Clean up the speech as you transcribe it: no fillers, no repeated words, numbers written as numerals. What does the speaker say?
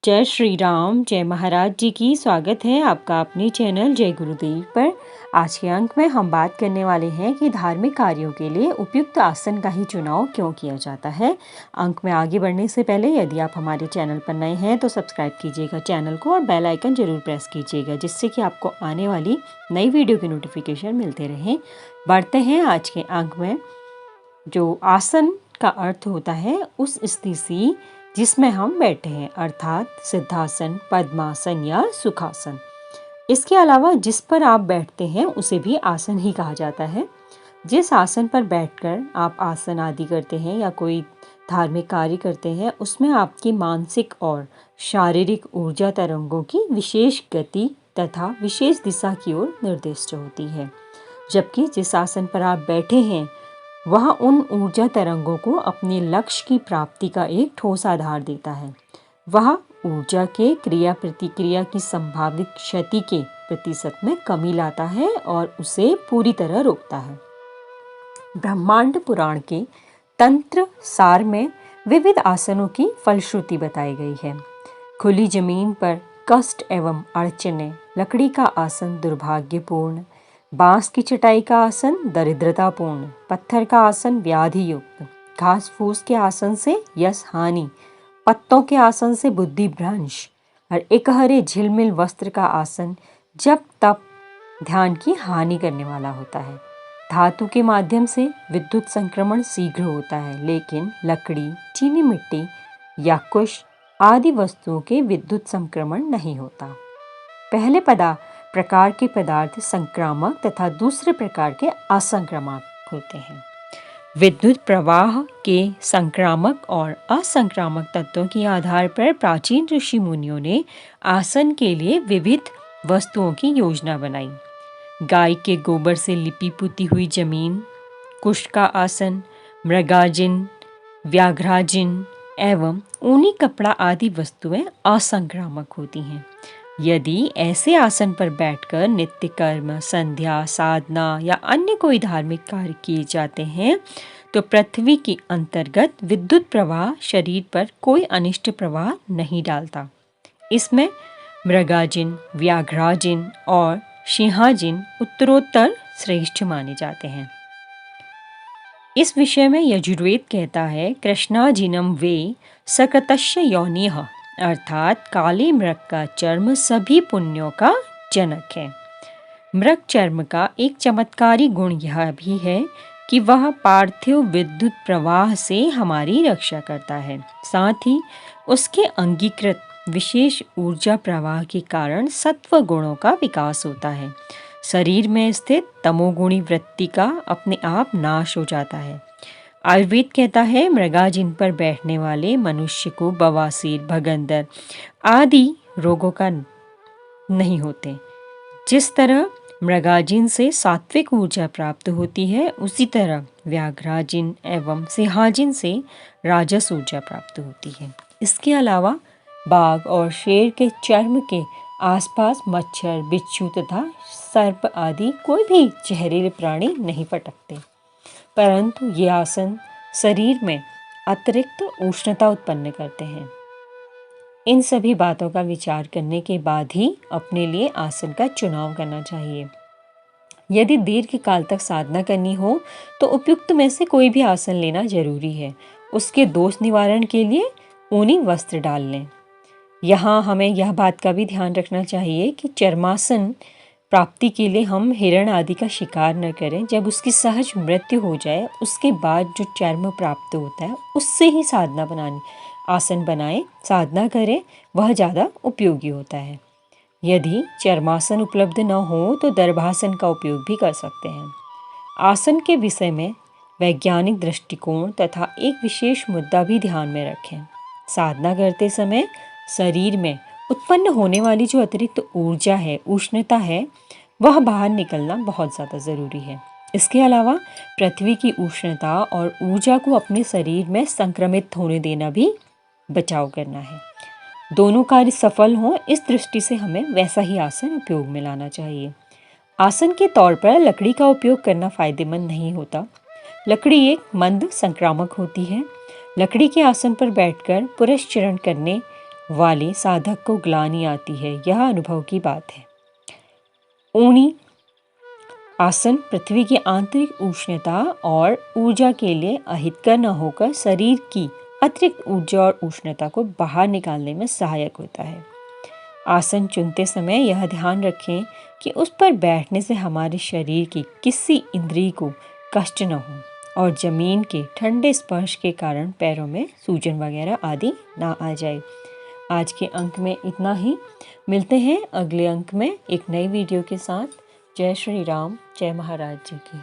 जय श्री राम, जय महाराज जी की। स्वागत है आपका अपने चैनल जय गुरुदेव पर। आज के अंक में हम बात करने वाले हैं कि धार्मिक कार्यों के लिए उपयुक्त आसन का ही चुनाव क्यों किया जाता है। अंक में आगे बढ़ने से पहले यदि आप हमारे चैनल पर नए हैं तो सब्सक्राइब कीजिएगा चैनल को और बेल आइकन जरूर प्रेस कीजिएगा, जिससे कि आपको आने वाली नई वीडियो की नोटिफिकेशन मिलते रहें। बढ़ते हैं आज के अंक में। जो आसन का अर्थ होता है उस स्थिति जिसमें हम बैठे हैं, अर्थात सिद्धासन, पद्मासन या सुखासन। इसके अलावा जिस पर आप बैठते हैं उसे भी आसन ही कहा जाता है। जिस आसन पर बैठकर आप आसन आदि करते हैं या कोई धार्मिक कार्य करते हैं, उसमें आपकी मानसिक और शारीरिक ऊर्जा तरंगों की विशेष गति तथा विशेष दिशा की ओर निर्दिष्ट होती है। जबकि जिस आसन पर आप बैठे हैं वह उन ऊर्जा तरंगों को अपने लक्ष्य की प्राप्ति का एक ठोस आधार देता है। वह ऊर्जा के क्रिया प्रतिक्रिया की संभावित क्षति के प्रतिशत में कमी लाता है और उसे पूरी तरह रोकता है। ब्रह्मांड पुराण के तंत्र सार में विविध आसनों की फलश्रुति बताई गई है। खुली जमीन पर कष्ट एवं अड़चने, लकड़ी का आसन दुर्भाग्यपूर्ण, बांस की चटाई का आसन दरिद्रतापूर्ण, पत्थर का आसन व्याधि युक्त, घास फूस के आसन से यश हानि, पत्तों के आसन से बुद्धि भ्रंश और एकहरे झिलमिल वस्त्र का आसन जब तब ध्यान की हानि करने वाला होता है। धातु के माध्यम से विद्युत संक्रमण शीघ्र होता है, लेकिन लकड़ी, चीनी मिट्टी या कुश आदि वस्तुओं के विद्युत संक्रमण नहीं होता। पहले प्रकार के पदार्थ संक्रामक तथा दूसरे प्रकार के असंक्रामक होते हैं। विद्युत प्रवाह के संक्रामक और असंक्रामक तत्वों के आधार पर प्राचीन ऋषि मुनियों ने आसन के लिए विविध वस्तुओं की योजना बनाई। गाय के गोबर से लिपी पुती हुई जमीन, कुश का आसन, मृगाजिन, व्याघ्राजिन एवं ऊनी कपड़ा आदि वस्तुएं असंक्रामक होती हैं। यदि ऐसे आसन पर बैठकर नित्य कर्म, संध्या, साधना या अन्य कोई धार्मिक कार्य किए जाते हैं तो पृथ्वी के अंतर्गत विद्युत प्रवाह शरीर पर कोई अनिष्ट प्रभाव नहीं डालता। इसमें मृगाजिन, व्याघ्राजिन और सिंहाजिन उत्तरोत्तर श्रेष्ठ माने जाते हैं। इस विषय में यजुर्वेद कहता है, कृष्णाजिनम वे सकतस्य योनिः, अर्थात काले मृग का चर्म सभी पुण्यों का जनक है। मृग चर्म का एक चमत्कारी गुण यह भी है कि वह पार्थिव विद्युत प्रवाह से हमारी रक्षा करता है। साथ ही उसके अंगीकृत विशेष ऊर्जा प्रवाह के कारण सत्व गुणों का विकास होता है। शरीर में स्थित तमोगुणी वृत्ति का अपने आप नाश हो जाता है। आयुर्वेद कहता है, मृगाजिन पर बैठने वाले मनुष्य को बवासीर, भगंदर आदि रोगों का नहीं होते। जिस तरह मृगाजिन से सात्विक ऊर्जा प्राप्त होती है, उसी तरह व्याघ्राजिन एवं सिंहाजिन से राजस ऊर्जा प्राप्त होती है। इसके अलावा बाघ और शेर के चर्म के आसपास मच्छर, बिच्छू तथा सर्प आदि कोई भी जहरीले प्राणी नहीं फटकते, परंतु ये आसन शरीर में अतिरिक्त उष्णता उत्पन्न करते हैं। इन सभी बातों का विचार करने के बाद ही अपने लिए आसन का चुनाव करना चाहिए। यदि दीर्घ काल तक साधना करनी हो तो उपयुक्त में से कोई भी आसन लेना जरूरी है। उसके दोष निवारण के लिए ऊनी वस्त्र डाल लें। यहाँ हमें यह बात का भी ध्यान रखना चाहिए कि चर्मासन प्राप्ति के लिए हम हिरण आदि का शिकार न करें। जब उसकी सहज मृत्यु हो जाए उसके बाद जो चर्म प्राप्त होता है उससे ही आसन बनाएं, साधना करें, वह ज़्यादा उपयोगी होता है। यदि चर्मासन उपलब्ध न हो तो दर्भासन का उपयोग भी कर सकते हैं। आसन के विषय में वैज्ञानिक दृष्टिकोण तथा एक विशेष मुद्दा भी ध्यान में रखें। साधना करते समय शरीर में उत्पन्न होने वाली जो अतिरिक्त ऊर्जा है, उष्णता है, वह बाहर निकलना बहुत ज़्यादा ज़रूरी है। इसके अलावा पृथ्वी की उष्णता और ऊर्जा को अपने शरीर में संक्रमित होने देना भी बचाव करना है। दोनों कार्य सफल हों, इस दृष्टि से हमें वैसा ही आसन उपयोग में लाना चाहिए। आसन के तौर पर लकड़ी का उपयोग करना फायदेमंद नहीं होता। लकड़ी एक मंद संक्रामक होती है। लकड़ी के आसन पर बैठकर पुरस्चरण करने वाले साधक को ग्लानि आती है, यह अनुभव की बात है। ऊनी आसन पृथ्वी की आंतरिक उष्णता और ऊर्जा के लिए अहितकर न होकर शरीर की अतिरिक्त ऊर्जा और उष्णता को बाहर निकालने में सहायक होता है। आसन चुनते समय यह ध्यान रखें कि उस पर बैठने से हमारे शरीर की किसी इंद्रिय को कष्ट न हो और जमीन के ठंडे स्पर्श के कारण पैरों में सूजन वगैरह आदि ना आ जाए। आज के अंक में इतना ही। मिलते हैं अगले अंक में एक नई वीडियो के साथ। जय श्री राम, जय महाराज जी की।